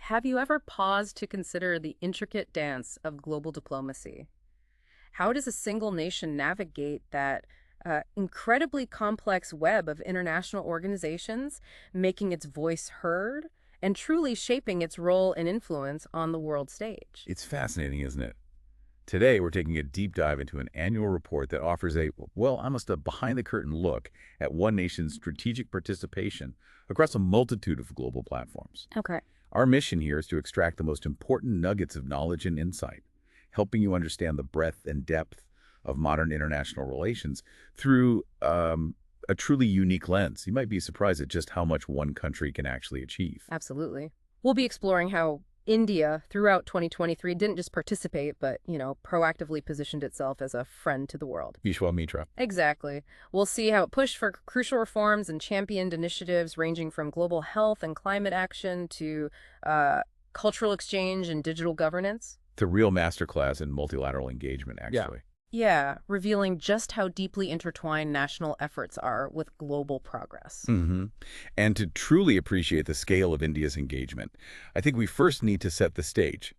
Have you ever paused to consider the intricate dance of global diplomacy? How does a single nation navigate that incredibly complex web of international organizations, making its voice heard and truly shaping its role and influence on the world stage? It's fascinating, isn't it? Today, we're taking a deep dive into an annual report that offers almost a behind-the-curtain look at one nation's strategic participation across a multitude of global platforms. Okay. Our mission here is to extract the most important nuggets of knowledge and insight, helping you understand the breadth and depth of modern international relations through a truly unique lens. You might be surprised at just how much one country can actually achieve. Absolutely. We'll be exploring how India, throughout 2023, didn't just participate, but, proactively positioned itself as a friend to the world. Vishwamitra. Exactly. We'll see how it pushed for crucial reforms and championed initiatives ranging from global health and climate action to cultural exchange and digital governance. The real masterclass in multilateral engagement, actually. Yeah, revealing just how deeply intertwined national efforts are with global progress. And to truly appreciate the scale of India's engagement, I think we first need to set the stage.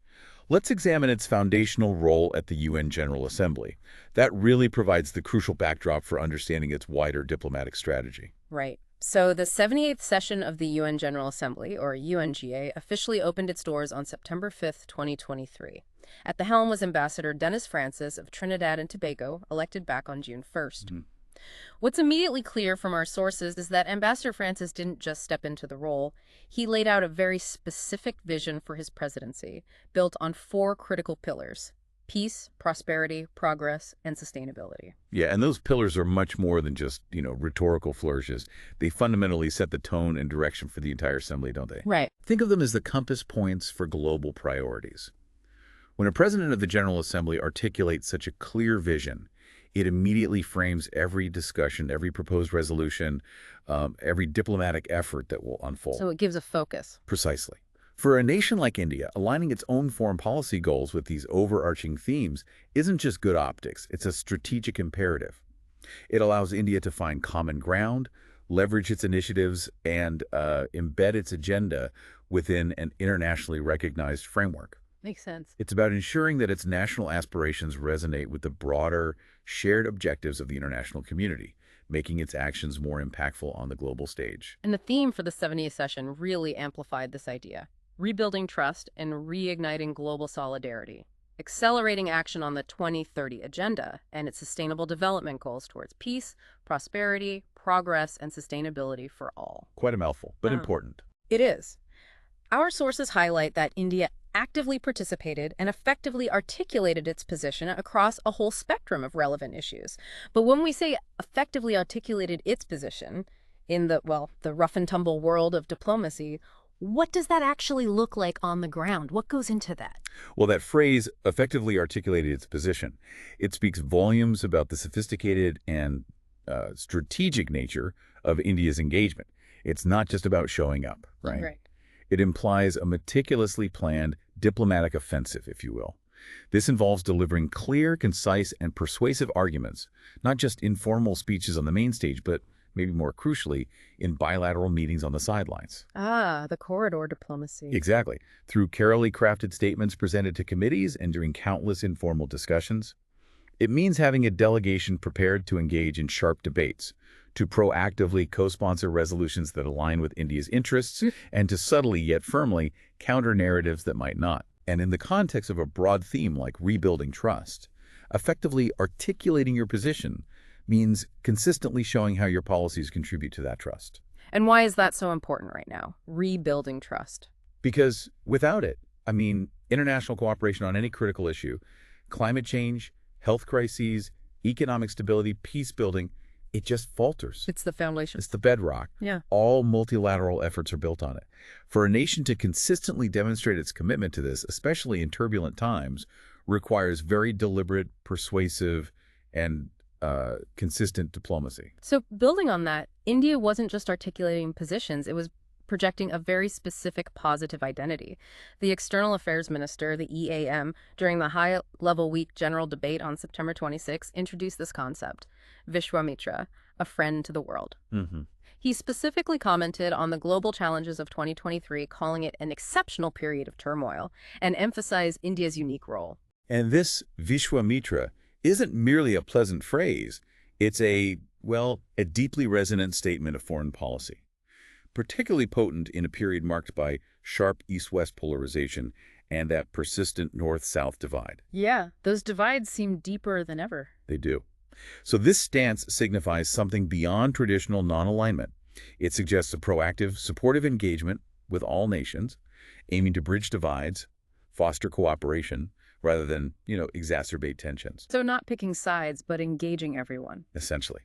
Let's examine its foundational role at the UN General Assembly. That really provides the crucial backdrop for understanding its wider diplomatic strategy. Right. So the 78th session of the UN General Assembly, or UNGA, officially opened its doors on September 5th, 2023. At the helm was Ambassador Dennis Francis of Trinidad and Tobago, elected back on June 1st. What's immediately clear from our sources is that Ambassador Francis didn't just step into the role. He laid out a very specific vision for his presidency, built on four critical pillars: peace, prosperity, progress, and sustainability. Yeah, and those pillars are much more than just, rhetorical flourishes. They fundamentally set the tone and direction for the entire assembly, don't they? Right. Think of them as the compass points for global priorities. When a president of the General Assembly articulates such a clear vision, it immediately frames every discussion, every proposed resolution, every diplomatic effort that will unfold. So it gives a focus. Precisely. For a nation like India, aligning its own foreign policy goals with these overarching themes isn't just good optics, it's a strategic imperative. It allows India to find common ground, leverage its initiatives, and embed its agenda within an internationally recognized framework. Makes sense. It's about ensuring that its national aspirations resonate with the broader, shared objectives of the international community, making its actions more impactful on the global stage. And the theme for the 70th session really amplified this idea: rebuilding trust and reigniting global solidarity, accelerating action on the 2030 Agenda and its sustainable development goals towards peace, prosperity, progress, and sustainability for all. Quite a mouthful, but Oh. important. It is. Our sources highlight that India actively participated and effectively articulated its position across a whole spectrum of relevant issues. But when we say effectively articulated its position in the rough and tumble world of diplomacy, what does that actually look like on the ground? What goes into that? Well, that phrase effectively articulated its position. It speaks volumes about the sophisticated and strategic nature of India's engagement. It's not just about showing up, right? Right. It implies a meticulously planned diplomatic offensive, if you will. This involves delivering clear, concise, and persuasive arguments, not just informal speeches on the main stage, but maybe more crucially, in bilateral meetings on the sidelines. Ah, the corridor diplomacy. Exactly. Through carefully crafted statements presented to committees and during countless informal discussions. It means having a delegation prepared to engage in sharp debates, to proactively co-sponsor resolutions that align with India's interests, and to subtly yet firmly counter narratives that might not. And in the context of a broad theme like rebuilding trust, effectively articulating your position means consistently showing how your policies contribute to that trust. And why is that so important right now? Rebuilding trust. Because without it, international cooperation on any critical issue, climate change, health crises, economic stability, peace building, it just falters. It's the foundation. It's the bedrock. Yeah. All multilateral efforts are built on it. For a nation to consistently demonstrate its commitment to this, especially in turbulent times, requires very deliberate, persuasive, and consistent diplomacy. So building on that, India wasn't just articulating positions, it was projecting a very specific positive identity. The External Affairs Minister, the EAM, during the high-level week general debate on September 26, introduced this concept: Vishwamitra, a friend to the world. He specifically commented on the global challenges of 2023, calling it an exceptional period of turmoil, and emphasized India's unique role. And this Vishwamitra isn't merely a pleasant phrase. It's a deeply resonant statement of foreign policy, particularly potent in a period marked by sharp east-west polarization and that persistent north-south divide. Yeah, those divides seem deeper than ever. They do. So this stance signifies something beyond traditional non-alignment. It suggests a proactive, supportive engagement with all nations, aiming to bridge divides, foster cooperation, rather than, exacerbate tensions, So not picking sides, but engaging everyone. essentially.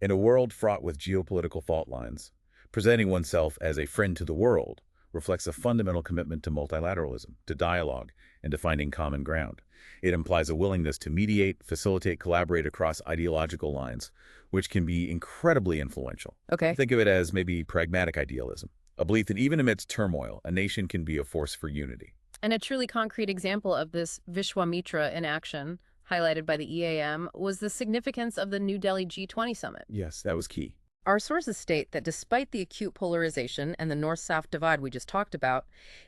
In a world fraught with geopolitical fault lines, presenting oneself as a friend to the world reflects a fundamental commitment to multilateralism, to dialogue, and to finding common ground. It implies a willingness to mediate, facilitate, collaborate across ideological lines, which can be incredibly influential. Okay. Think of it as maybe pragmatic idealism, a belief that even amidst turmoil, a nation can be a force for unity. And a truly concrete example of this Vishwamitra in action, highlighted by the EAM, was the significance of the New Delhi G20 summit. Yes, that was key. Our sources state that despite the acute polarization and the north-south divide we just talked about,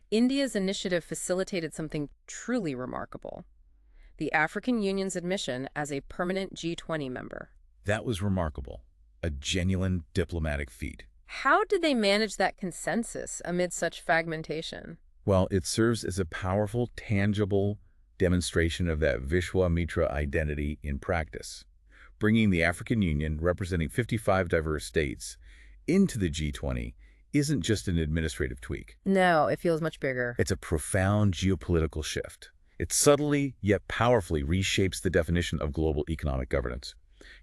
India's initiative facilitated something truly remarkable: the African Union's admission as a permanent G20 member. That was remarkable. A genuine diplomatic feat. How did they manage that consensus amid such fragmentation? Well, it serves as a powerful, tangible demonstration of that Vishwamitra identity in practice. Bringing the African Union, representing 55 diverse states, into the G20 isn't just an administrative tweak. No, it feels much bigger. It's a profound geopolitical shift. It subtly yet powerfully reshapes the definition of global economic governance.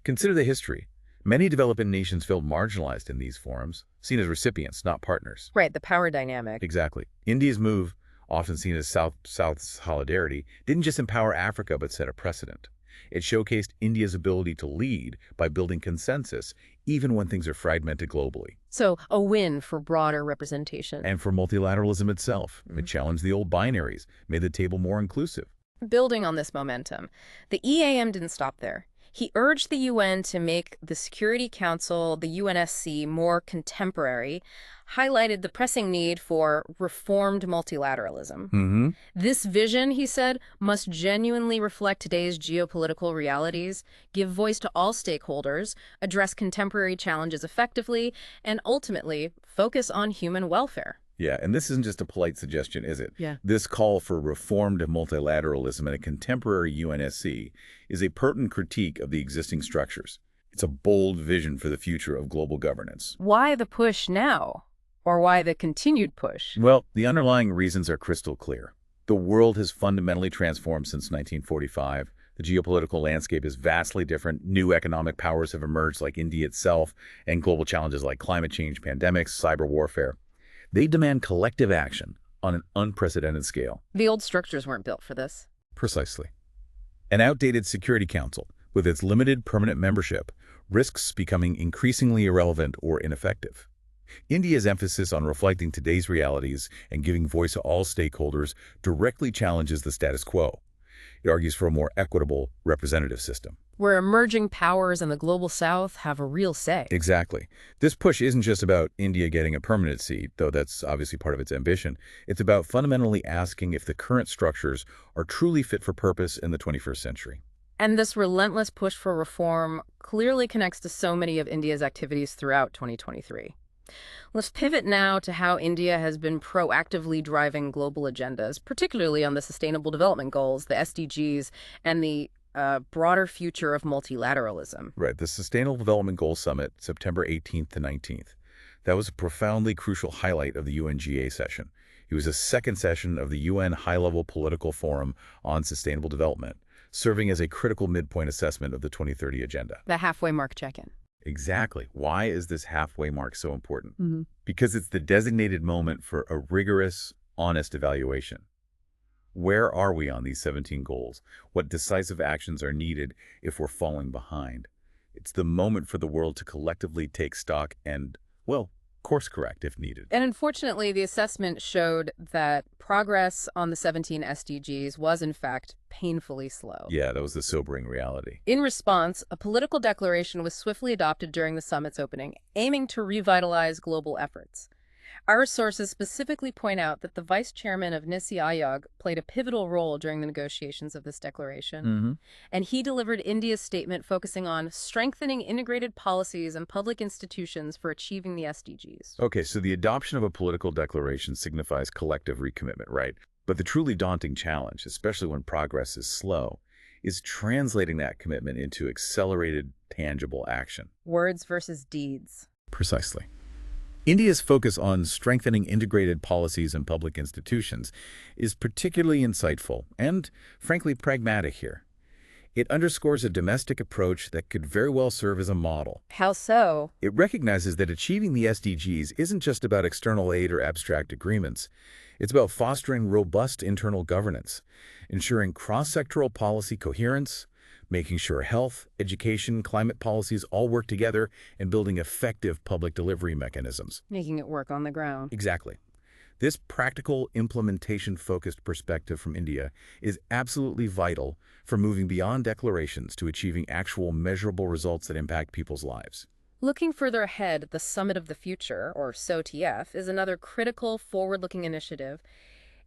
Consider the history. Many developing nations felt marginalized in these forums, seen as recipients, not partners. Right, the power dynamic. Exactly. India's move, often seen as South-South solidarity, didn't just empower Africa but set a precedent. It showcased India's ability to lead by building consensus, even when things are fragmented globally. So, a win for broader representation. And for multilateralism itself, it challenged the old binaries, made the table more inclusive. Building on this momentum, the EAM didn't stop there. He urged the UN to make the Security Council, the UNSC, more contemporary, highlighted the pressing need for reformed multilateralism. This vision, he said, must genuinely reflect today's geopolitical realities, give voice to all stakeholders, address contemporary challenges effectively, and ultimately focus on human welfare. Yeah, and this isn't just a polite suggestion, is it? Yeah. This call for reformed multilateralism and a contemporary UNSC is a pertinent critique of the existing structures. It's a bold vision for the future of global governance. Why the push now? Or why the continued push? Well, the underlying reasons are crystal clear. The world has fundamentally transformed since 1945. The geopolitical landscape is vastly different. New economic powers have emerged, like India itself, and global challenges like climate change, pandemics, cyber warfare. They demand collective action on an unprecedented scale. The old structures weren't built for this. Precisely. An outdated Security Council, with its limited permanent membership, risks becoming increasingly irrelevant or ineffective. India's emphasis on reflecting today's realities and giving voice to all stakeholders directly challenges the status quo. It argues for a more equitable, representative system. Where emerging powers in the global south have a real say. Exactly. This push isn't just about India getting a permanent seat, though that's obviously part of its ambition. It's about fundamentally asking if the current structures are truly fit for purpose in the 21st century. And this relentless push for reform clearly connects to so many of India's activities throughout 2023. Let's pivot now to how India has been proactively driving global agendas, particularly on the Sustainable Development Goals, the SDGs, and the broader future of multilateralism. Right. The Sustainable Development Goals Summit, September 18th to 19th. That was a profoundly crucial highlight of the UNGA session. It was a second session of the UN High-Level Political Forum on Sustainable Development, serving as a critical midpoint assessment of the 2030 Agenda. The halfway mark check-in. Exactly. Why is this halfway mark so important? Because it's the designated moment for a rigorous, honest evaluation. Where are we on these 17 goals? What decisive actions are needed if we're falling behind? It's the moment for the world to collectively take stock and, well, course correct if needed. And unfortunately, the assessment showed that progress on the 17 SDGs was, in fact, painfully slow. Yeah, that was the sobering reality. In response, a political declaration was swiftly adopted during the summit's opening, aiming to revitalize global efforts. Our sources specifically point out that the vice chairman of Nisi Aayog played a pivotal role during the negotiations of this declaration, and he delivered India's statement focusing on strengthening integrated policies and public institutions for achieving the SDGs. Okay, so the adoption of a political declaration signifies collective recommitment, right? But the truly daunting challenge, especially when progress is slow, is translating that commitment into accelerated, tangible action. Words versus deeds. Precisely. India's focus on strengthening integrated policies and public institutions is particularly insightful and, frankly, pragmatic here. It underscores a domestic approach that could very well serve as a model. How so? It recognizes that achieving the SDGs isn't just about external aid or abstract agreements. It's about fostering robust internal governance, ensuring cross-sectoral policy coherence, making sure health, education, climate policies all work together, and building effective public delivery mechanisms. Making it work on the ground. Exactly. This practical, implementation-focused perspective from India is absolutely vital for moving beyond declarations to achieving actual measurable results that impact people's lives. Looking further ahead, the Summit of the Future, or SOTF, is another critical, forward-looking initiative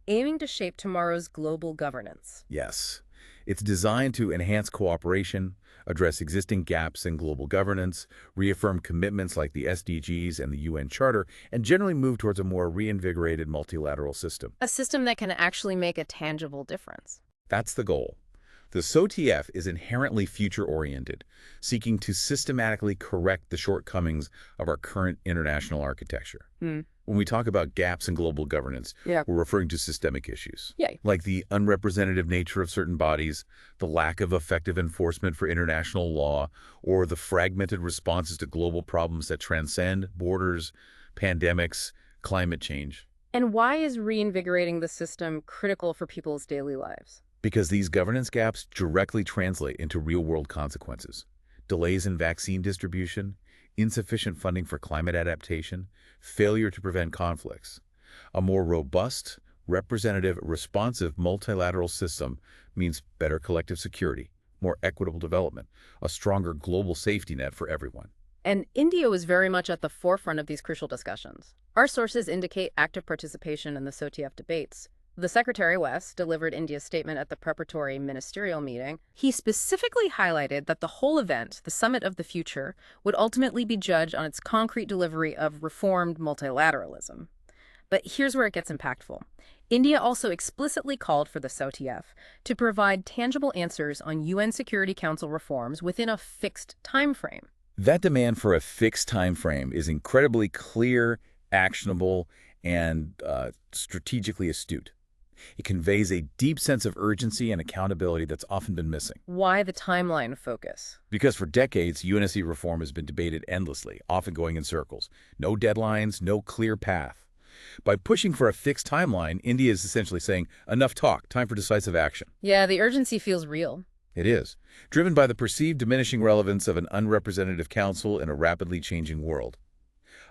aiming to shape tomorrow's global governance. Yes. It's designed to enhance cooperation, address existing gaps in global governance, reaffirm commitments like the SDGs and the UN Charter, and generally move towards a more reinvigorated multilateral system. A system that can actually make a tangible difference. That's the goal. The SOTF is inherently future-oriented, seeking to systematically correct the shortcomings of our current international architecture. When we talk about gaps in global governance, we're referring to systemic issues, like the unrepresentative nature of certain bodies, the lack of effective enforcement for international law, or the fragmented responses to global problems that transcend borders, pandemics, climate change. And why is reinvigorating the system critical for people's daily lives? Because these governance gaps directly translate into real-world consequences. Delays in vaccine distribution, insufficient funding for climate adaptation, failure to prevent conflicts. A more robust, representative, responsive multilateral system means better collective security, more equitable development, a stronger global safety net for everyone. And India was very much at the forefront of these crucial discussions. Our sources indicate active participation in the SOTF debates. The Secretary West delivered India's statement at the preparatory ministerial meeting. He specifically highlighted that the whole event, the Summit of the Future, would ultimately be judged on its concrete delivery of reformed multilateralism. But here's where it gets impactful. India also explicitly called for the SOTF to provide tangible answers on UN Security Council reforms within a fixed time frame. That demand for a fixed time frame is incredibly clear, actionable, and strategically astute. It conveys a deep sense of urgency and accountability that's often been missing. Why the timeline focus? Because for decades, UNSC reform has been debated endlessly, often going in circles. No deadlines, no clear path. By pushing for a fixed timeline, India is essentially saying, enough talk, time for decisive action. Yeah, the urgency feels real. It is, driven by the perceived diminishing relevance of an unrepresentative council in a rapidly changing world.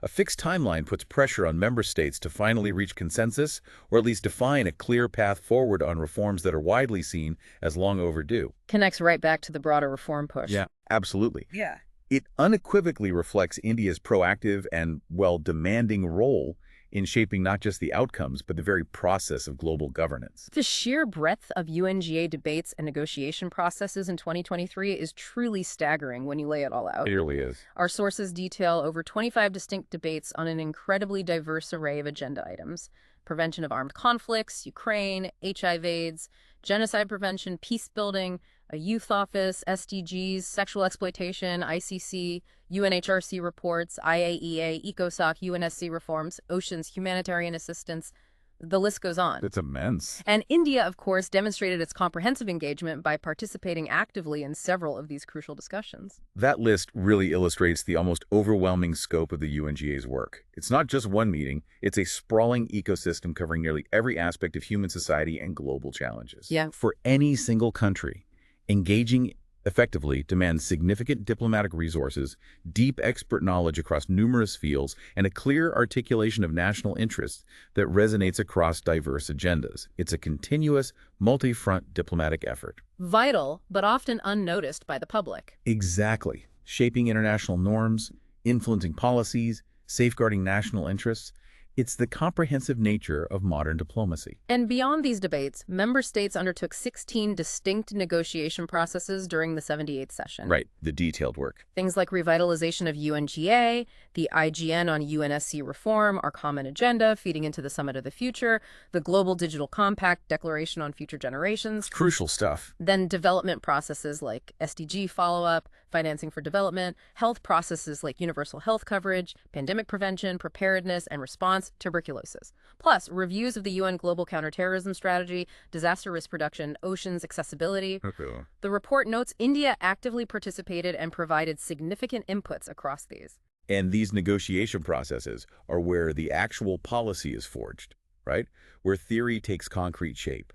A fixed timeline puts pressure on member states to finally reach consensus, or at least define a clear path forward on reforms that are widely seen as long overdue. Connects right back to the broader reform push. Yeah, absolutely. Yeah. It unequivocally reflects India's proactive and, demanding role in shaping not just the outcomes, but the very process of global governance. The sheer breadth of UNGA debates and negotiation processes in 2023 is truly staggering when you lay it all out. It really is. Our sources detail over 25 distinct debates on an incredibly diverse array of agenda items: prevention of armed conflicts, Ukraine, HIV/AIDS, genocide prevention, peace building, a youth office, SDGs, sexual exploitation, ICC, UNHRC reports, IAEA, ECOSOC, UNSC reforms, oceans, humanitarian assistance. The list goes on. It's immense. And India, of course, demonstrated its comprehensive engagement by participating actively in several of these crucial discussions. That list really illustrates the almost overwhelming scope of the UNGA's work. It's not just one meeting, it's a sprawling ecosystem covering nearly every aspect of human society and global challenges. Yeah. For any single country, engaging effectively demands significant diplomatic resources, deep expert knowledge across numerous fields, and a clear articulation of national interests that resonates across diverse agendas. It's a continuous, multi-front diplomatic effort. Vital, but often unnoticed by the public. Exactly. Shaping international norms, influencing policies, safeguarding national interests. It's the comprehensive nature of modern diplomacy. And beyond these debates, member states undertook 16 distinct negotiation processes during the 78th session. Right, the detailed work. Things like revitalization of UNGA, the IGN on UNSC reform, our common agenda, feeding into the Summit of the Future, the Global Digital Compact Declaration on Future Generations. Crucial stuff. Then development processes like SDG follow-up, financing for development, health processes like universal health coverage, pandemic prevention, preparedness, and response, tuberculosis. Plus, reviews of the UN Global Counterterrorism Strategy, disaster risk reduction, oceans accessibility. Okay. The report notes India actively participated and provided significant inputs across these. And these negotiation processes are where the actual policy is forged, right? Where theory takes concrete shape.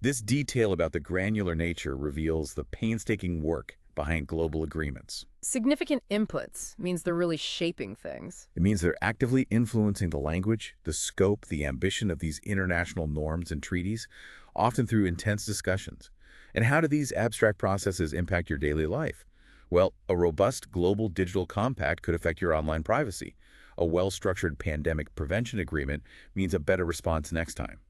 This detail about the granular nature reveals the painstaking work behind global agreements. Significant inputs means they're really shaping things. It means they're actively influencing the language, the scope, the ambition of these international norms and treaties, often through intense discussions. And how do these abstract processes impact your daily life? Well, a robust global digital compact could affect your online privacy. A well-structured pandemic prevention agreement means a better response next time.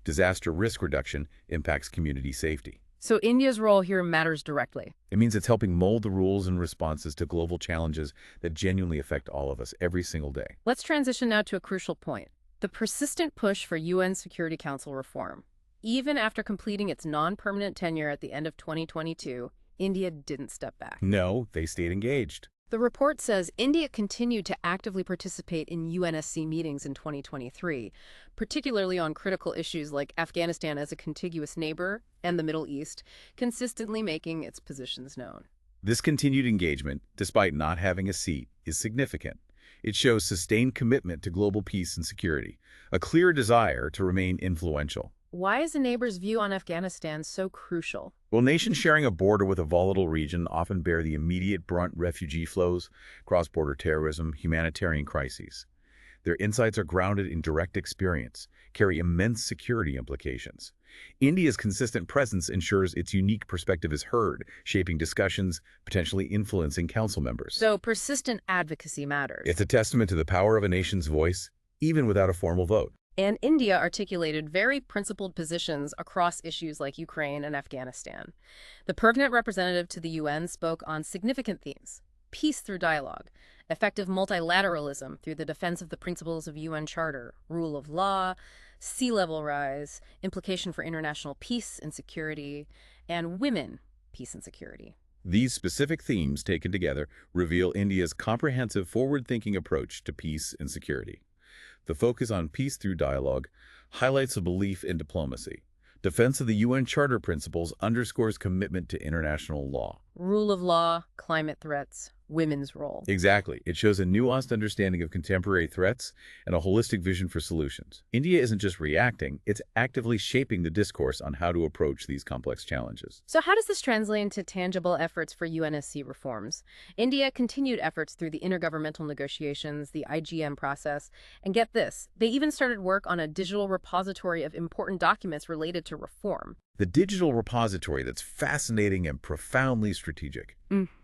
Disaster risk reduction impacts community safety. So India's role here matters directly. It means it's helping mold the rules and responses to global challenges that genuinely affect all of us every single day. Let's transition now to a crucial point: the persistent push for UN Security Council reform. Even after completing its non-permanent tenure at the end of 2022, India didn't step back. No, they stayed engaged. The report says India continued to actively participate in UNSC meetings in 2023, particularly on critical issues like Afghanistan as a contiguous neighbor and the Middle East, consistently making its positions known. This continued engagement, despite not having a seat, is significant. It shows sustained commitment to global peace and security, a clear desire to remain influential. Why is a neighbor's view on Afghanistan so crucial? Well, nations sharing a border with a volatile region often bear the immediate brunt refugee flows, cross-border terrorism, humanitarian crises. Their insights are grounded in direct experience, carry immense security implications. India's consistent presence ensures its unique perspective is heard, shaping discussions, potentially influencing council members. So persistent advocacy matters. It's a testament to the power of a nation's voice, even without a formal vote. And India articulated very principled positions across issues like Ukraine and Afghanistan. The permanent representative to the UN spoke on significant themes: peace through dialogue, effective multilateralism through the defense of the principles of UN Charter, rule of law, sea level rise, implication for international peace and security, and women, peace and security. These specific themes taken together reveal India's comprehensive forward-thinking approach to peace and security. The focus on peace through dialogue highlights a belief in diplomacy. Defense of the UN Charter principles underscores commitment to international law. Rule of law, climate threats, women's role. Exactly. It shows a nuanced understanding of contemporary threats and a holistic vision for solutions. India isn't just reacting, it's actively shaping the discourse on how to approach these complex challenges. So how does this translate into tangible efforts for UNSC reforms? India continued efforts through the intergovernmental negotiations, the IGM process, and get this, they even started work on a digital repository of important documents related to reform. The digital repository that's fascinating and profoundly strategic.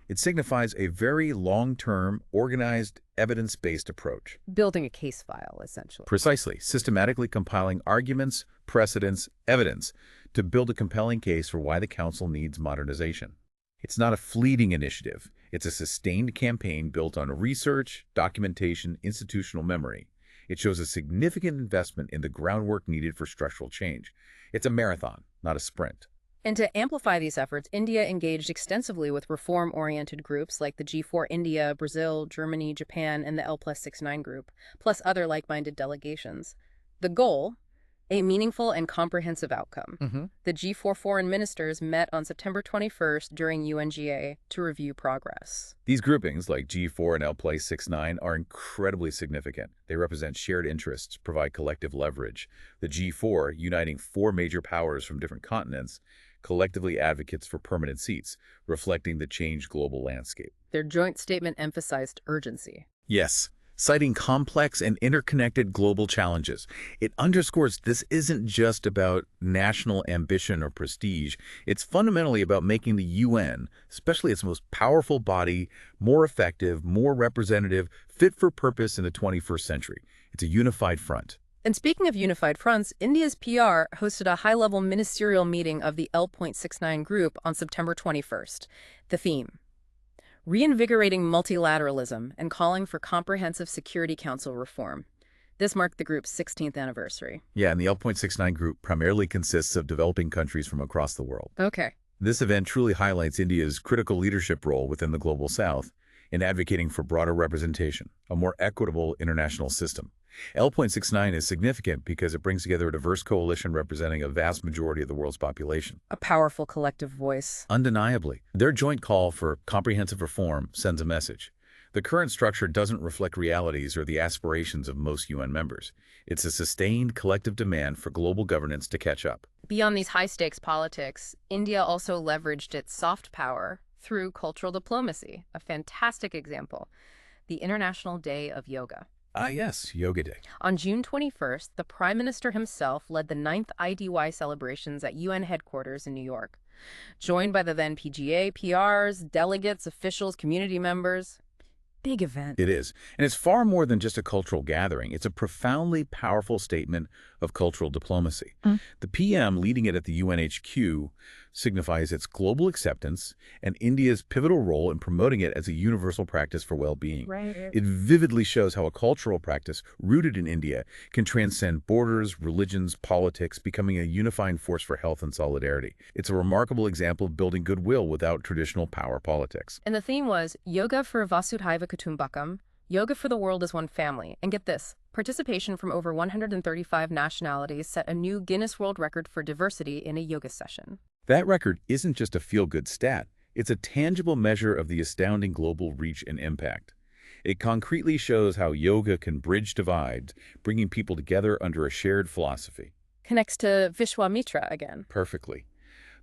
It signifies a very long-term, organized, evidence-based approach. Building a case file, essentially. Precisely, systematically compiling arguments, precedents, evidence to build a compelling case for why the Council needs modernization. It's not a fleeting initiative. It's a sustained campaign built on research, documentation, institutional memory. It shows a significant investment in the groundwork needed for structural change. It's a marathon, not a sprint. And to amplify these efforts, India engaged extensively with reform-oriented groups like the G4 India, Brazil, Germany, Japan, and the L+69 group, plus other like-minded delegations. The goal? A meaningful and comprehensive outcome. The G4 foreign ministers met on September 21st during UNGA to review progress. These groupings, like G4 and L+69, are incredibly significant. They represent shared interests, provide collective leverage. The G4, uniting 4 major powers from different continents, collectively advocates for permanent seats, reflecting the changed global landscape. Their joint statement emphasized urgency. Yes, citing complex and interconnected global challenges. It underscores this isn't just about national ambition or prestige. It's fundamentally about making the UN, especially its most powerful body, more effective, more representative, fit for purpose in the 21st century. It's a unified front. And speaking of unified fronts, India's PR hosted a high-level ministerial meeting of the L.69 group on September 21st. The theme: reinvigorating multilateralism and calling for comprehensive Security Council reform. This marked the group's 16th anniversary. Yeah, and the L.69 group primarily consists of developing countries from across the world. Okay. This event truly highlights India's critical leadership role within the global South in advocating for broader representation, a more equitable international system. L.69 is significant because it brings together a diverse coalition representing a vast majority of the world's population. A powerful collective voice. Undeniably, their joint call for comprehensive reform sends a message. The current structure doesn't reflect realities or the aspirations of most UN members. It's a sustained collective demand for global governance to catch up. Beyond these high-stakes politics, India also leveraged its soft power through cultural diplomacy, a fantastic example: the International Day of Yoga. Ah, yes, Yoga Day. On June 21st, the Prime Minister himself led the 9th IDY celebrations at UN headquarters in New York, joined by the then PGA, PRs, delegates, officials, community members. Big event. It is. And it's far more than just a cultural gathering. It's a profoundly powerful statement of cultural diplomacy. The PM leading it at the UNHQ signifies its global acceptance and India's pivotal role in promoting it as a universal practice for well-being. Right. It vividly shows how a cultural practice rooted in India can transcend borders, religions, politics, becoming a unifying force for health and solidarity. It's a remarkable example of building goodwill without traditional power politics. And the theme was Yoga for Vasudhaiva Kutumbakam, Yoga for the World as One Family. And get this, participation from over 135 nationalities set a new Guinness World Record for diversity in a yoga session. That record isn't just a feel-good stat. It's a tangible measure of the astounding global reach and impact. It concretely shows how yoga can bridge divides, bringing people together under a shared philosophy. Connects to Vishwamitra again. Perfectly.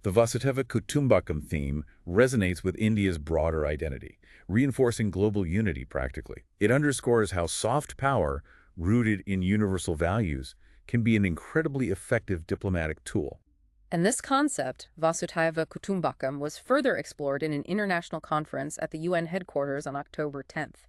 The Vasudhaiva Kutumbakam theme resonates with India's broader identity, reinforcing global unity practically. It underscores how soft power, rooted in universal values, can be an incredibly effective diplomatic tool. And this concept, Vasudhaiva Kutumbakam, was further explored in an international conference at the UN headquarters on October 10th.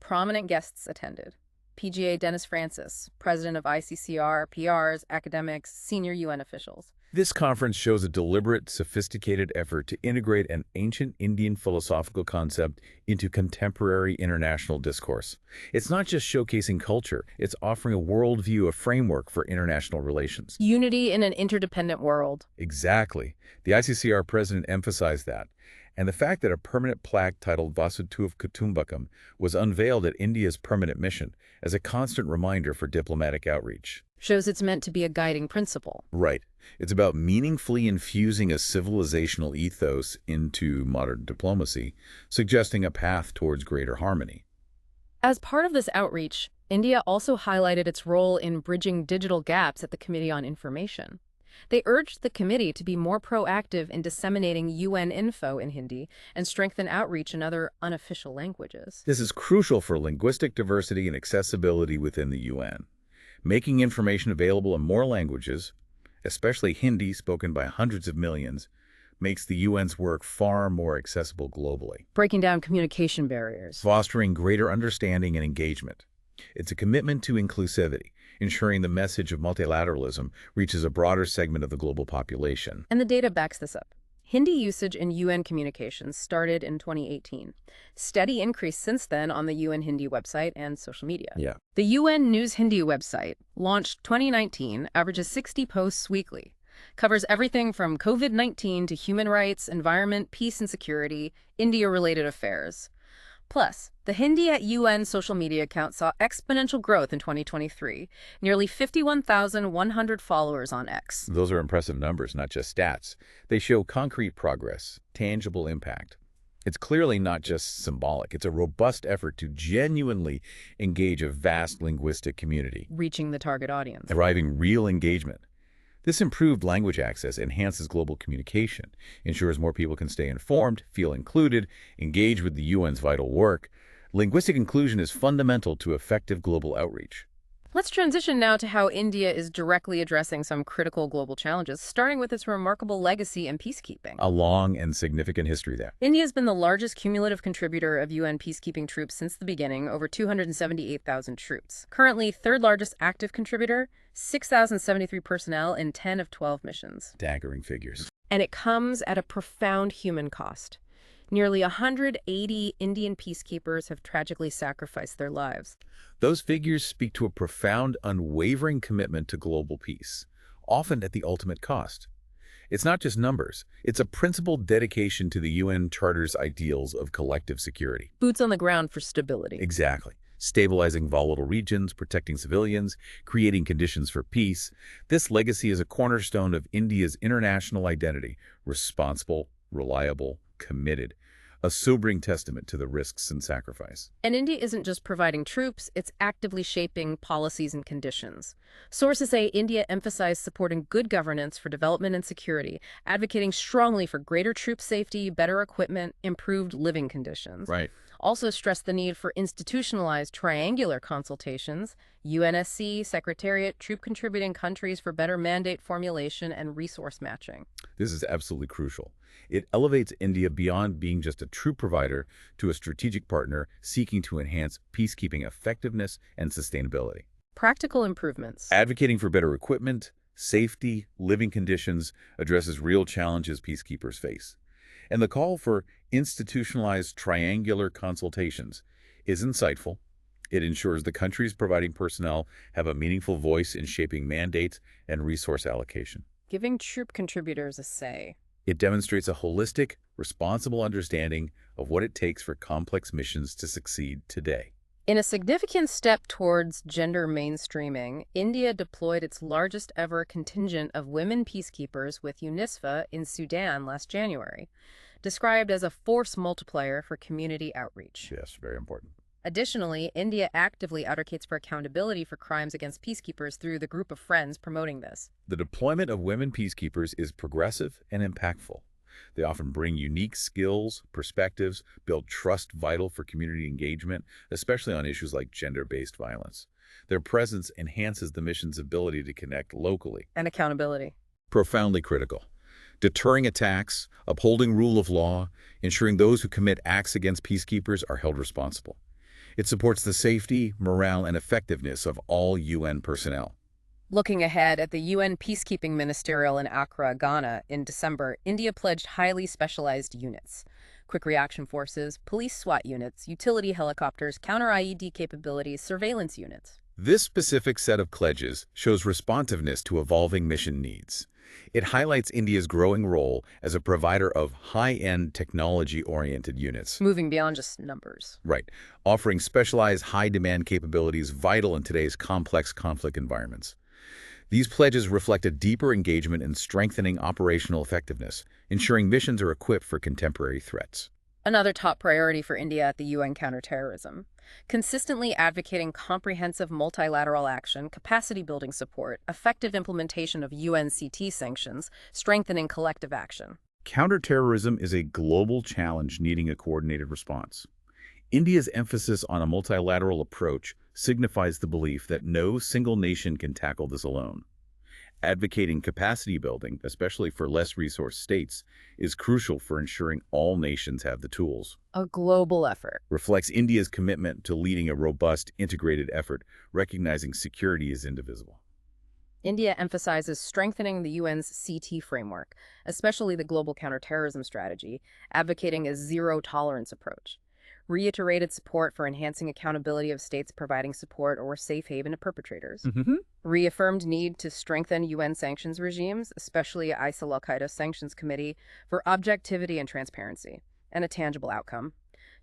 Prominent guests attended: PGA Dennis Francis, president of ICCR, PRs, academics, senior UN officials. This conference shows a deliberate, sophisticated effort to integrate an ancient Indian philosophical concept into contemporary international discourse. It's not just showcasing culture, it's offering a worldview, a framework for international relations. Unity in an interdependent world. Exactly. The ICCR president emphasized that. And the fact that a permanent plaque titled Vasudhaiva Kutumbakam was unveiled at India's permanent mission as a constant reminder for diplomatic outreach. Shows it's meant to be a guiding principle. Right. It's about meaningfully infusing a civilizational ethos into modern diplomacy, suggesting a path towards greater harmony. As part of this outreach, India also highlighted its role in bridging digital gaps at the Committee on Information. They urged the committee to be more proactive in disseminating UN info in Hindi and strengthen outreach in other unofficial languages. This is crucial for linguistic diversity and accessibility within the UN. Making information available in more languages, especially Hindi spoken by hundreds of millions, makes the UN's work far more accessible globally. Breaking down communication barriers. Fostering greater understanding and engagement. It's a commitment to inclusivity, ensuring the message of multilateralism reaches a broader segment of the global population. And the data backs this up. Hindi usage in UN communications started in 2018. Steady increase since then on the UN Hindi website and social media. Yeah. The UN News Hindi website, launched 2019, averages 60 posts weekly. Covers everything from COVID-19 to human rights, environment, peace and security, India-related affairs. Plus, the Hindi at UN social media account saw exponential growth in 2023, nearly 51,100 followers on X. Those are impressive numbers, not just stats. They show concrete progress, tangible impact. It's clearly not just symbolic. It's a robust effort to genuinely engage a vast linguistic community, Reaching the target audience. arriving real engagement. This improved language access enhances global communication, ensures more people can stay informed, feel included, engage with the UN's vital work. Linguistic inclusion is fundamental to effective global outreach. Let's transition now to how India is directly addressing some critical global challenges, starting with its remarkable legacy in peacekeeping. A long and significant history there. India has been the largest cumulative contributor of UN peacekeeping troops since the beginning, over 278,000 troops. Currently, third largest active contributor, 6,073 personnel in 10 of 12 missions. Staggering figures. And it comes at a profound human cost. Nearly 180 Indian peacekeepers have tragically sacrificed their lives. Those figures speak to a profound, unwavering commitment to global peace, often at the ultimate cost. It's not just numbers. It's a principled dedication to the UN Charter's ideals of collective security. Boots on the ground for stability. Exactly. Stabilizing volatile regions, protecting civilians, creating conditions for peace. This legacy is a cornerstone of India's international identity: responsible, reliable, committed. A sobering testament to the risks and sacrifice. And India isn't just providing troops, it's actively shaping policies and conditions. Sources say India emphasized supporting good governance for development and security, advocating strongly for greater troop safety, better equipment, improved living conditions. Right. Also stressed the need for institutionalized triangular consultations, UNSC, Secretariat, troop contributing countries for better mandate formulation and resource matching. This is absolutely crucial. It elevates India beyond being just a troop provider to a strategic partner seeking to enhance peacekeeping effectiveness and sustainability. Practical improvements. Advocating for better equipment, safety, living conditions addresses real challenges peacekeepers face. And the call for institutionalized triangular consultations is insightful. It ensures the countries providing personnel have a meaningful voice in shaping mandates and resource allocation. Giving troop contributors a say. It demonstrates a holistic, responsible understanding of what it takes for complex missions to succeed today. In a significant step towards gender mainstreaming, India deployed its largest ever contingent of women peacekeepers with UNISFA in Sudan last January, described as a force multiplier for community outreach. Yes, very important. Additionally, India actively advocates for accountability for crimes against peacekeepers through the Group of Friends promoting this. The deployment of women peacekeepers is progressive and impactful. They often bring unique skills, perspectives, build trust vital for community engagement, especially on issues like gender-based violence. Their presence enhances the mission's ability to connect locally. And accountability. Profoundly critical. Deterring attacks, upholding rule of law, ensuring those who commit acts against peacekeepers are held responsible. It supports the safety, morale, and effectiveness of all UN personnel. Looking ahead at the UN Peacekeeping Ministerial in Accra, Ghana, in December, India pledged highly specialized units. Quick reaction forces, police SWAT units, utility helicopters, counter-IED capabilities, surveillance units. This specific set of pledges shows responsiveness to evolving mission needs. It highlights India's growing role as a provider of high-end technology-oriented units. Moving beyond just numbers. Right, offering specialized high-demand capabilities vital in today's complex conflict environments. These pledges reflect a deeper engagement in strengthening operational effectiveness, ensuring missions are equipped for contemporary threats. Another top priority for India at the UN counterterrorism. Consistently advocating comprehensive multilateral action, capacity-building support, effective implementation of UNCT sanctions, strengthening collective action. Counterterrorism is a global challenge needing a coordinated response. India's emphasis on a multilateral approach signifies the belief that no single nation can tackle this alone. Advocating capacity building, especially for less resourced states, is crucial for ensuring all nations have the tools. A global effort. Reflects India's commitment to leading a robust, integrated effort, recognizing security is indivisible. India emphasizes strengthening the UN's CT framework, especially the Global Counterterrorism Strategy, advocating a zero-tolerance approach. Reiterated support for enhancing accountability of states providing support or safe haven to perpetrators. Reaffirmed need to strengthen UN sanctions regimes, especially ISIL Al-Qaeda Sanctions Committee, for objectivity and transparency, and a tangible outcome.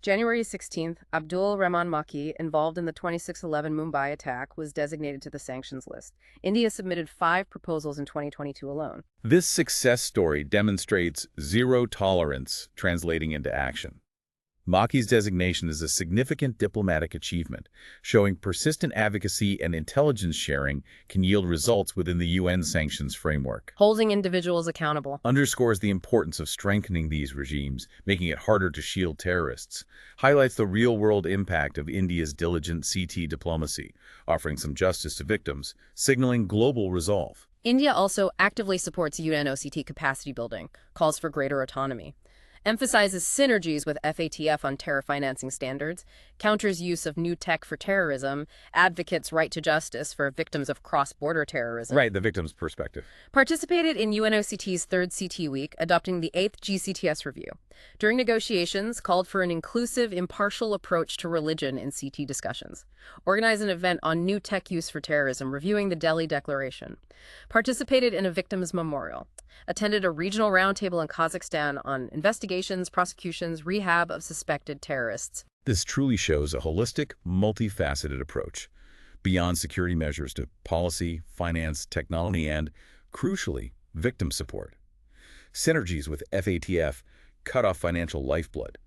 January 16th, Abdul Rahman Maki, involved in the 26/11 Mumbai attack, was designated to the sanctions list. India submitted 5 proposals in 2022 alone. This success story demonstrates zero tolerance translating into action. Maki's designation is a significant diplomatic achievement, showing persistent advocacy and intelligence sharing can yield results within the UN sanctions framework. Holding individuals accountable. Underscores the importance of strengthening these regimes, making it harder to shield terrorists. Highlights the real-world impact of India's diligent CT diplomacy, offering some justice to victims, signaling global resolve. India also actively supports UN OCT capacity building, calls for greater autonomy, emphasizes synergies with FATF on terror financing standards, counters use of new tech for terrorism, advocates right to justice for victims of cross-border terrorism. Right, the victim's perspective. Participated in UNOCT's third CT week, adopting the 8th GCTS review. During negotiations, called for an inclusive, impartial approach to religion in CT discussions. Organized an event on new tech use for terrorism, reviewing the Delhi Declaration. Participated in a victims' memorial. Attended a regional roundtable in Kazakhstan on investigations, prosecutions, rehab of suspected terrorists. This truly shows a holistic, multifaceted approach, beyond security measures to policy, finance, technology, and, crucially, victim support. Synergies with FATF cut off financial lifeblood.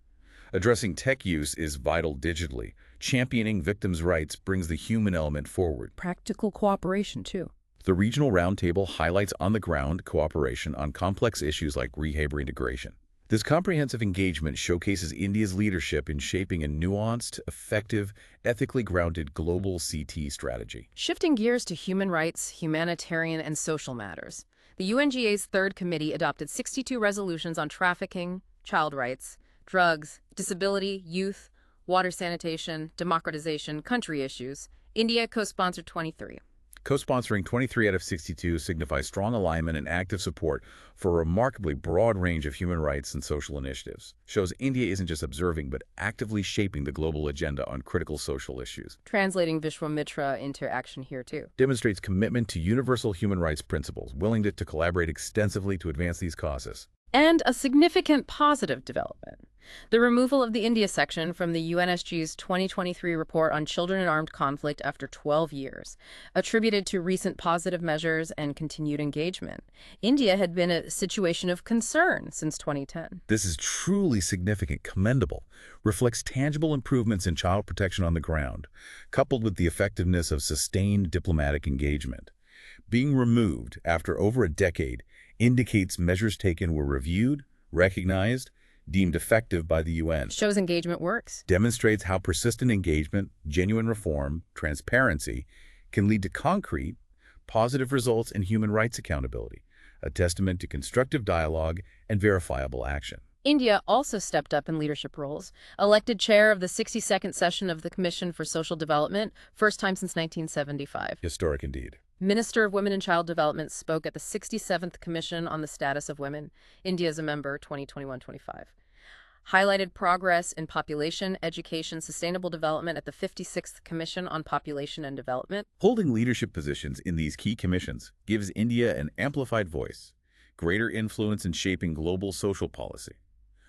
Addressing tech use is vital digitally. Championing victims' rights brings the human element forward. Practical cooperation, too. The regional roundtable highlights on-the-ground cooperation on complex issues like rehab reintegration. This comprehensive engagement showcases India's leadership in shaping a nuanced, effective, ethically grounded global CT strategy. Shifting gears to human rights, humanitarian, and social matters. The UNGA's third committee adopted 62 resolutions on trafficking, child rights, drugs, disability, youth, water sanitation, democratization, country issues. India co-sponsored 23. Co-sponsoring 23 out of 62 signifies strong alignment and active support for a remarkably broad range of human rights and social initiatives. Shows India isn't just observing, but actively shaping the global agenda on critical social issues. Translating Vishwamitra into action here, too. Demonstrates commitment to universal human rights principles, willingness to collaborate extensively to advance these causes. And a significant positive development. The removal of the India section from the UNSG's 2023 report on children in armed conflict after 12 years, attributed to recent positive measures and continued engagement. India had been a situation of concern since 2010. This is truly significant, commendable, reflects tangible improvements in child protection on the ground, coupled with the effectiveness of sustained diplomatic engagement. Being removed after over a decade indicates measures taken were reviewed, recognized, deemed effective by the UN. Shows engagement works. Demonstrates how persistent engagement, genuine reform, transparency can lead to concrete, positive results in human rights accountability, a testament to constructive dialogue and verifiable action. India also stepped up in leadership roles. Elected chair of the 62nd session of the Commission for Social Development, first time since 1975. Historic indeed. Minister of Women and Child Development spoke at the 67th Commission on the Status of Women. India is a member, 2021-25. Highlighted progress in population, education, sustainable development at the 56th Commission on Population and Development. Holding leadership positions in these key commissions gives India an amplified voice, greater influence in shaping global social policy,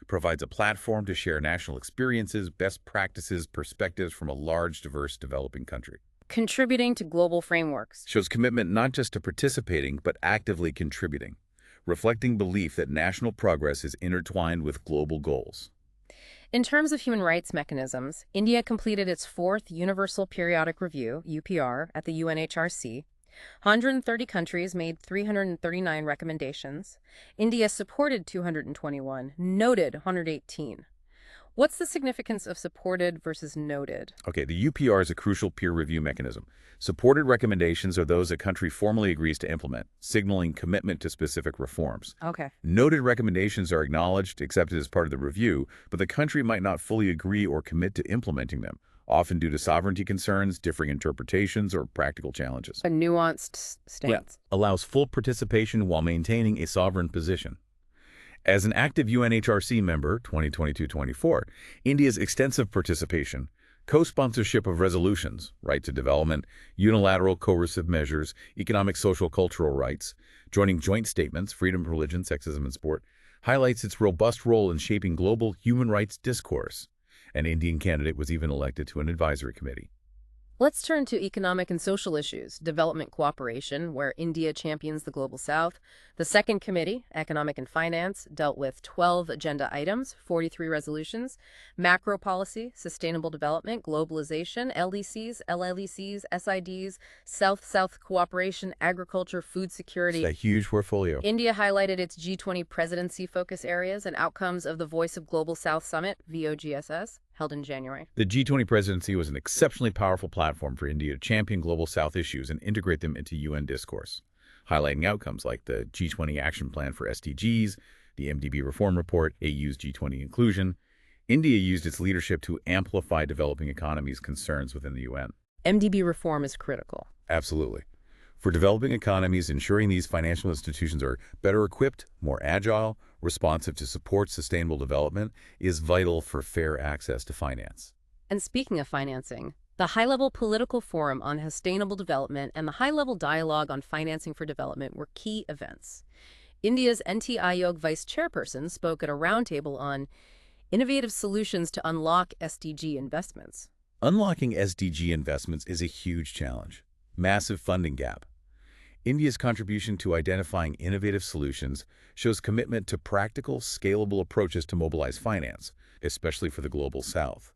provides a platform to share national experiences, best practices, perspectives from a large, diverse, developing country. Contributing to global frameworks. Shows commitment not just to participating, but actively contributing, reflecting belief that national progress is intertwined with global goals. In terms of human rights mechanisms, India completed its 4th Universal Periodic Review, UPR, at the UNHRC. 130 countries made 339 recommendations. India supported 221, noted 118. What's the significance of supported versus noted? Okay, the UPR is a crucial peer review mechanism. Supported recommendations are those a country formally agrees to implement, signaling commitment to specific reforms. Okay. Noted recommendations are acknowledged, accepted as part of the review, but the country might not fully agree or commit to implementing them, often due to sovereignty concerns, differing interpretations, or practical challenges. A nuanced stance. Allows full participation while maintaining a sovereign position. As an active UNHRC member, 2022-24, India's extensive participation, co-sponsorship of resolutions, right to development, unilateral coercive measures, economic, social, cultural rights, joining joint statements, freedom of religion, sexism, and sport, highlights its robust role in shaping global human rights discourse. An Indian candidate was even elected to an advisory committee. Let's turn to economic and social issues. Development cooperation, where India champions the Global South. The second committee, Economic and Finance, dealt with 12 agenda items, 43 resolutions. Macro policy, sustainable development, globalization, LDCs, LLECs, SIDs, South-South cooperation, agriculture, food It's security. a huge portfolio. India highlighted its G20 presidency focus areas and outcomes of the Voice of Global South Summit, VOGSS, held in January. The G20 presidency was an exceptionally powerful platform for India to champion Global South issues and integrate them into UN discourse, highlighting outcomes like the G20 Action Plan for SDGs, the MDB Reform Report, AU's G20 inclusion. India used its leadership to amplify developing economies' concerns within the UN. MDB reform is critical. Absolutely. For developing economies, ensuring these financial institutions are better equipped, more agile, responsive to support sustainable development is vital for fair access to finance. And speaking of financing, the High-Level Political Forum on Sustainable Development and the High-Level Dialogue on Financing for Development were key events. India's NITI Aayog vice chairperson spoke at a roundtable on innovative solutions to unlock SDG investments. Unlocking SDG investments is a huge challenge. Massive funding gap. India's contribution to identifying innovative solutions shows commitment to practical, scalable approaches to mobilize finance, especially for the Global South.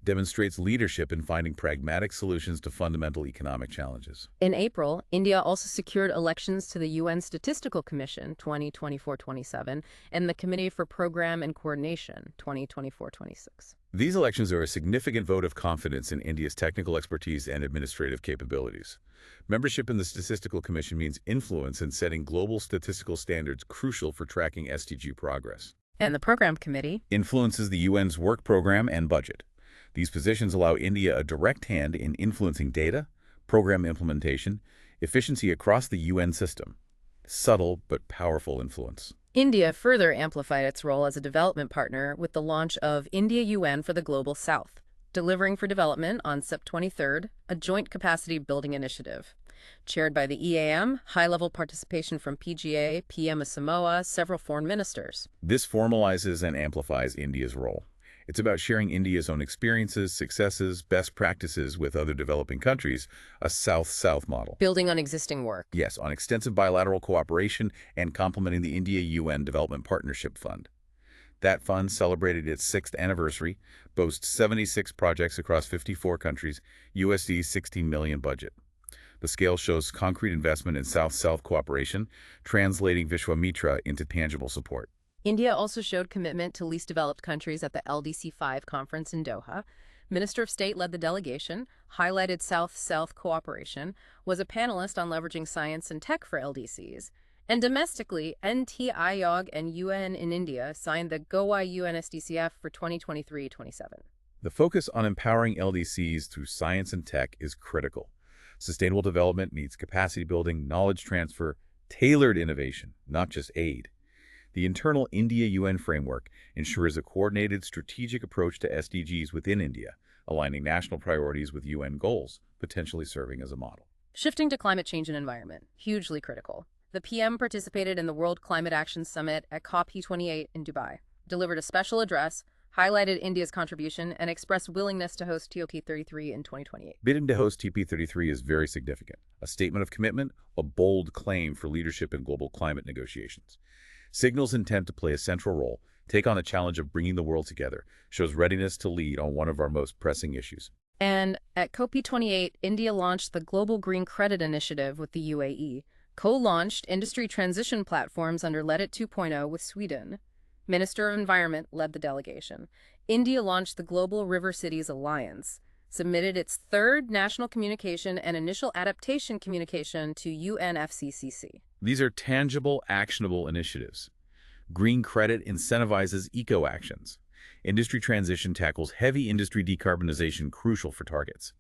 Demonstrates leadership in finding pragmatic solutions to fundamental economic challenges. In April, India also secured elections to the UN Statistical Commission 2024-27 and the Committee for Program and Coordination 2024-26. These elections are a significant vote of confidence in India's technical expertise and administrative capabilities. Membership in the Statistical Commission means influence in setting global statistical standards crucial for tracking SDG progress. And the Program Committee Influences the UN's work program and budget. These positions allow India a direct hand in influencing data, program implementation, efficiency across the UN system. Subtle but powerful influence. India further amplified its role as a development partner with the launch of India UN for the Global South, Delivering for Development on September 23rd, a joint capacity building initiative. Chaired by the EAM, high-level participation from PGA, PM of Samoa, several foreign ministers. This formalizes and amplifies India's role. It's about sharing India's own experiences, successes, best practices with other developing countries, a South-South model. Building on existing work. Yes, on extensive bilateral cooperation and complementing the India-UN Development Partnership Fund. That fund celebrated its 6th anniversary, boasts 76 projects across 54 countries, USD 16 million budget. The scale shows concrete investment in South-South cooperation, translating Vishwamitra into tangible support. India also showed commitment to least developed countries at the LDC-5 conference in Doha. Minister of State led the delegation, highlighted South-South cooperation, was a panelist on leveraging science and tech for LDCs, and domestically, NITI Aayog and UN in India signed the Goa UN SDCF for 2023-27. The focus on empowering LDCs through science and tech is critical. Sustainable development needs capacity building, knowledge transfer, tailored innovation, not just aid. The internal India-UN framework ensures a coordinated strategic approach to SDGs within India, aligning national priorities with UN goals, potentially serving as a model. Shifting to climate change and environment, hugely critical. The PM participated in the World Climate Action Summit at COP28 in Dubai, delivered a special address, highlighted India's contribution, and expressed willingness to host TOP33 in 2028. Bidding to host TP33 is very significant, a statement of commitment, a bold claim for leadership in global climate negotiations. Signals intent to play a central role, take on the challenge of bringing the world together, shows readiness to lead on one of our most pressing issues. And at COP28, India launched the Global Green Credit Initiative with the UAE, co-launched industry transition platforms under Let It 2.0 with Sweden. Minister of Environment led the delegation. India launched the Global River Cities Alliance, submitted its 3rd national communication and initial adaptation communication to UNFCCC. These are tangible, actionable initiatives. Green credit incentivizes eco-actions. Industry transition tackles heavy industry decarbonization crucial for targets.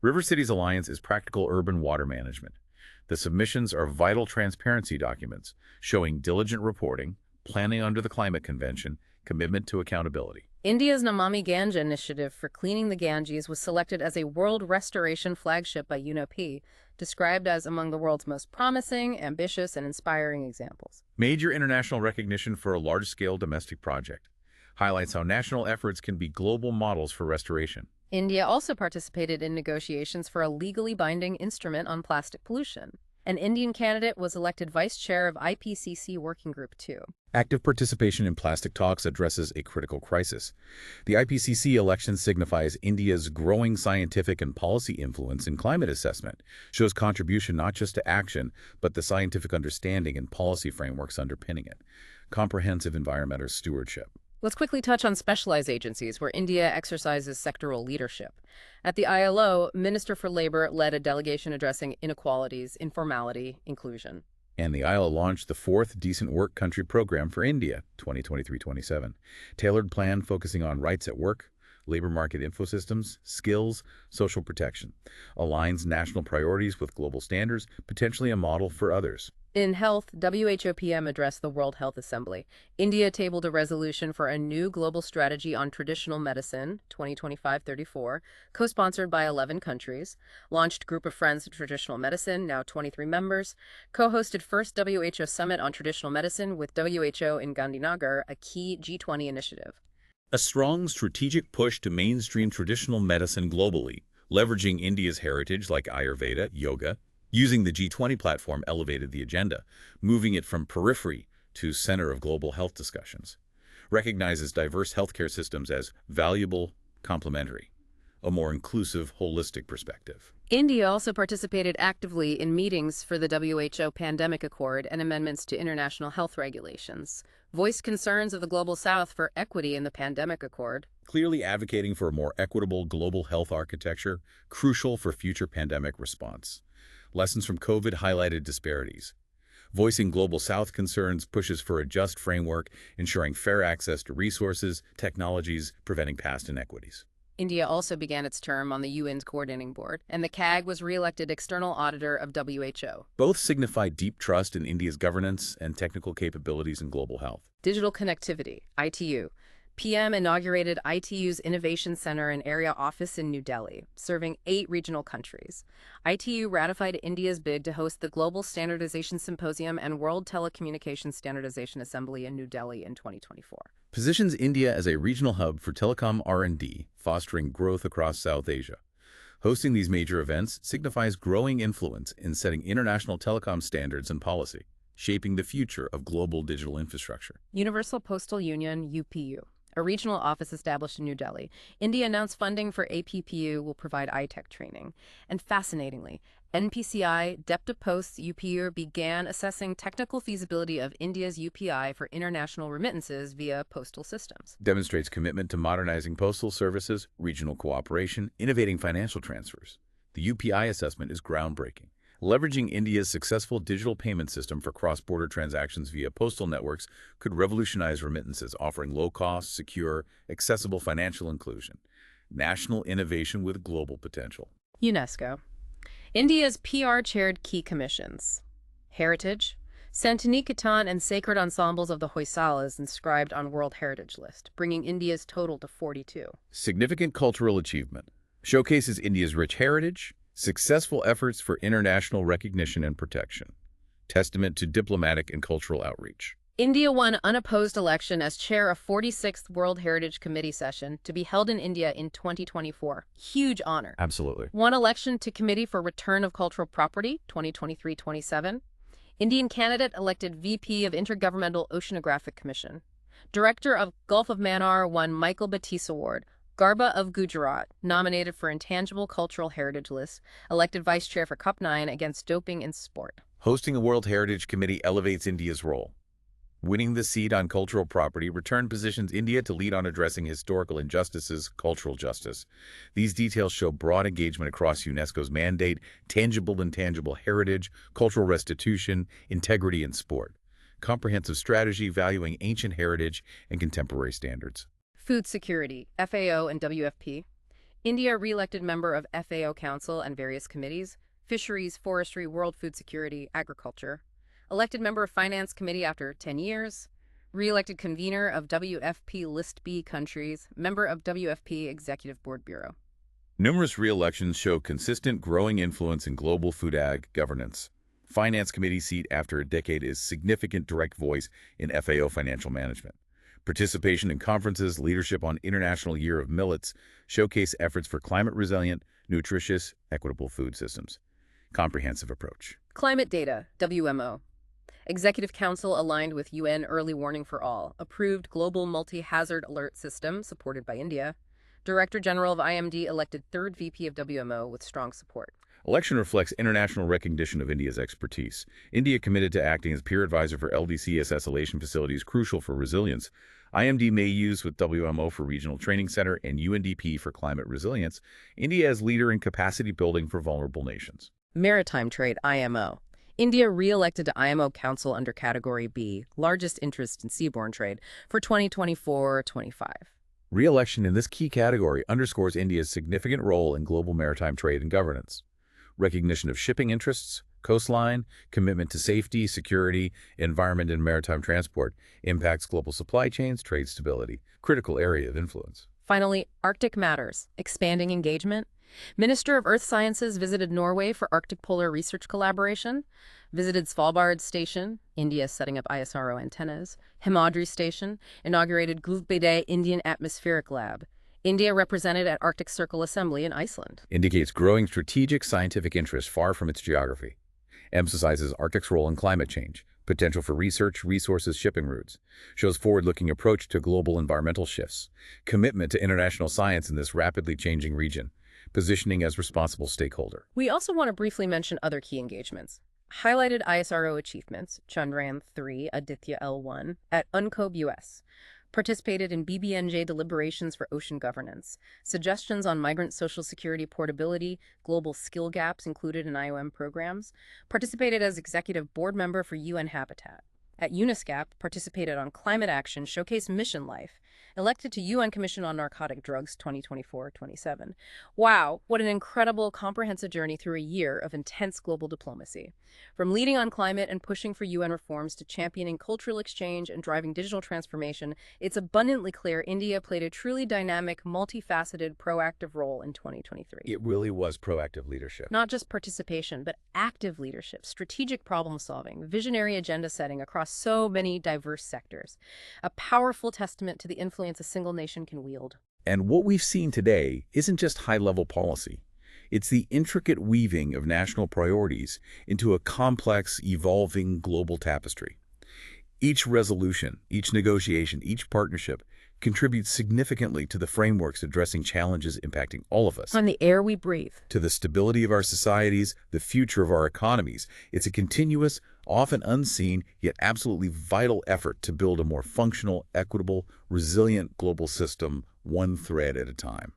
River Cities Alliance is practical urban water management. The submissions are vital transparency documents showing diligent reporting, planning under the Climate Convention, commitment to accountability. India's Namami Gange initiative for cleaning the Ganges was selected as a World Restoration Flagship by UNOP, described as among the world's most promising, ambitious, and inspiring examples. Major international recognition for a large-scale domestic project. highlights how national efforts can be global models for restoration. India also participated in negotiations for a legally binding instrument on plastic pollution. An Indian candidate was elected vice chair of IPCC Working Group 2. Active participation in plastic talks addresses a critical crisis. The IPCC election signifies India's growing scientific and policy influence in climate assessment, shows contribution not just to action, but the scientific understanding and policy frameworks underpinning it. Comprehensive environmental stewardship. Let's quickly touch on specialized agencies where India exercises sectoral leadership. At the ILO, Minister for Labor led a delegation addressing inequalities, informality, inclusion. And the ILO launched the fourth Decent Work Country Program for India, 2023-27. Tailored plan focusing on rights at work, labor market infosystems, skills, social protection. Aligns national priorities with global standards, potentially a model for others. In health, WHO PM addressed the World Health Assembly. India tabled a resolution for a new global strategy on traditional medicine, 2025-34, co-sponsored by 11 countries, launched Group of Friends of Traditional Medicine, now 23 members, co-hosted first WHO Summit on Traditional Medicine with WHO in Gandhinagar, a key G20 initiative. A strong strategic push to mainstream traditional medicine globally, leveraging India's heritage like Ayurveda, yoga. Using the G20 platform elevated the agenda, moving it from periphery to center of global health discussions. Recognizes diverse healthcare systems as valuable, complementary, a more inclusive, holistic perspective. India also participated actively in meetings for the WHO Pandemic Accord and amendments to international health regulations, voiced concerns of the Global South for equity in the Pandemic Accord. Clearly advocating for a more equitable global health architecture, crucial for future pandemic response. Lessons from COVID highlighted disparities. Voicing Global South concerns pushes for a just framework, ensuring fair access to resources, technologies, preventing past inequities. India also began its term on the UN's coordinating board, and the CAG was re-elected external auditor of WHO. Both signify deep trust in India's governance and technical capabilities in global health. Digital connectivity, ITU. PM inaugurated ITU's Innovation Center and Area Office in New Delhi, serving 8 regional countries. ITU ratified India's bid to host the Global Standardization Symposium and World Telecommunications Standardization Assembly in New Delhi in 2024. Positions India as a regional hub for telecom R&D, fostering growth across South Asia. Hosting these major events signifies growing influence in setting international telecom standards and policy, shaping the future of global digital infrastructure. Universal Postal Union, UPU. A regional office established in New Delhi. India announced funding for APPU will provide iTech training. And fascinatingly, NPCI, Depta Post's UPU began assessing technical feasibility of India's UPI for international remittances via postal systems. Demonstrates commitment to modernizing postal services, regional cooperation, innovating financial transfers. The UPI assessment is groundbreaking. Leveraging India's successful digital payment system for cross-border transactions via postal networks could revolutionize remittances, offering low-cost, secure, accessible financial inclusion. National innovation with global potential. UNESCO. India's PR chaired key commissions. Heritage. Santiniketan and sacred ensembles of the Hoysalas inscribed on World Heritage List, bringing India's total to 42. Significant cultural achievement. Showcases India's rich heritage, successful efforts for international recognition and protection. Testament to diplomatic and cultural outreach. India won unopposed election as chair of 46th World Heritage Committee session to be held in India in 2024. Huge honor. Absolutely. Won election to Committee for Return of Cultural Property, 2023-27. Indian candidate elected VP of Intergovernmental Oceanographic Commission. Director of Gulf of Mannar won Michael Batiste Award. Garba of Gujarat, nominated for Intangible Cultural Heritage List, elected vice chair for COP9 against doping in sport. Hosting a World Heritage Committee elevates India's role. Winning the seat on cultural property return positions India to lead on addressing historical injustices, cultural justice. These details show broad engagement across UNESCO's mandate, tangible and intangible heritage, cultural restitution, integrity in sport. Comprehensive strategy valuing ancient heritage and contemporary standards. Food security, FAO and WFP. India re-elected member of FAO Council and various committees, Fisheries, Forestry, World Food Security, Agriculture. Elected member of Finance Committee after 10 years. Re-elected convener of WFP List B countries, member of WFP Executive Board Bureau. Numerous re-elections show consistent growing influence in global food ag governance. Finance Committee seat after a decade is significant direct voice in FAO financial management. Participation in conferences, leadership on International Year of Millets showcase efforts for climate-resilient, nutritious, equitable food systems. Comprehensive approach. Climate data, WMO. Executive Council aligned with UN Early Warning for All, approved Global Multi-Hazard Alert System, supported by India. Director General of IMD elected third VP of WMO with strong support. Election reflects international recognition of India's expertise. India committed to acting as peer advisor for LDCS isolation facilities crucial for resilience. IMD may use with WMO for Regional Training Center and UNDP for climate resilience. India as leader in capacity building for vulnerable nations. Maritime Trade, IMO. India re-elected to IMO Council under Category B, largest interest in seaborne trade, for 2024-25. Re-election in this key category underscores India's significant role in global maritime trade and governance. Recognition of shipping interests, coastline, commitment to safety, security, environment, and maritime transport impacts global supply chains, trade stability, critical area of influence. Finally, Arctic Matters, expanding engagement. Minister of Earth Sciences visited Norway for Arctic Polar Research Collaboration, visited Svalbard Station, India setting up ISRO antennas, Himadri Station, inaugurated Gulfbede Indian Atmospheric Lab. India represented at Arctic Circle Assembly in Iceland. Indicates growing strategic scientific interest far from its geography. Emphasizes Arctic's role in climate change, potential for research, resources, shipping routes. Shows forward-looking approach to global environmental shifts. Commitment to international science in this rapidly changing region. Positioning as responsible stakeholder. We also want to briefly mention other key engagements. Highlighted ISRO achievements, Chandrayaan-3, Aditya L1, at UNCOB US. Participated in BBNJ deliberations for ocean governance, suggestions on migrant social security portability, global skill gaps included in IOM programs, participated as executive board member for UN Habitat. At UNESCAP, participated on climate action, showcased mission life, elected to UN Commission on Narcotic Drugs 2024-27. Wow, what an incredible, comprehensive journey through a year of intense global diplomacy. From leading on climate and pushing for UN reforms to championing cultural exchange and driving digital transformation, it's abundantly clear India played a truly dynamic, multifaceted, proactive role in 2023. It really was proactive leadership. Not just participation, but active leadership, strategic problem solving, visionary agenda setting across so many diverse sectors. A powerful testament to the influence a single nation can wield. And what we've seen today isn't just high-level policy. It's the intricate weaving of national priorities into a complex, evolving global tapestry. Each resolution, each negotiation, each partnership contributes significantly to the frameworks addressing challenges impacting all of us. On the air we breathe. To the stability of our societies, the future of our economies. It's a continuous, often unseen, yet absolutely vital effort to build a more functional, equitable, resilient global system, one thread at a time.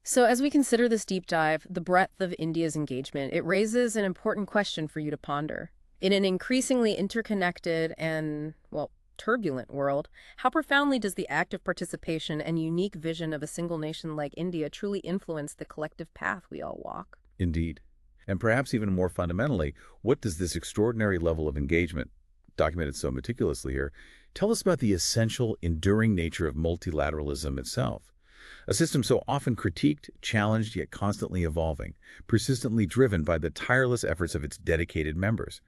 So as we consider this deep dive, the breadth of India's engagement, it raises an important question for you to ponder. In an increasingly interconnected and, well, turbulent world, how profoundly does the active participation and unique vision of a single nation like India truly influence the collective path we all walk? Indeed. And perhaps even more fundamentally, what does this extraordinary level of engagement, documented so meticulously here, tell us about the essential, enduring nature of multilateralism itself? A system so often critiqued, challenged, yet constantly evolving, persistently driven by the tireless efforts of its dedicated members.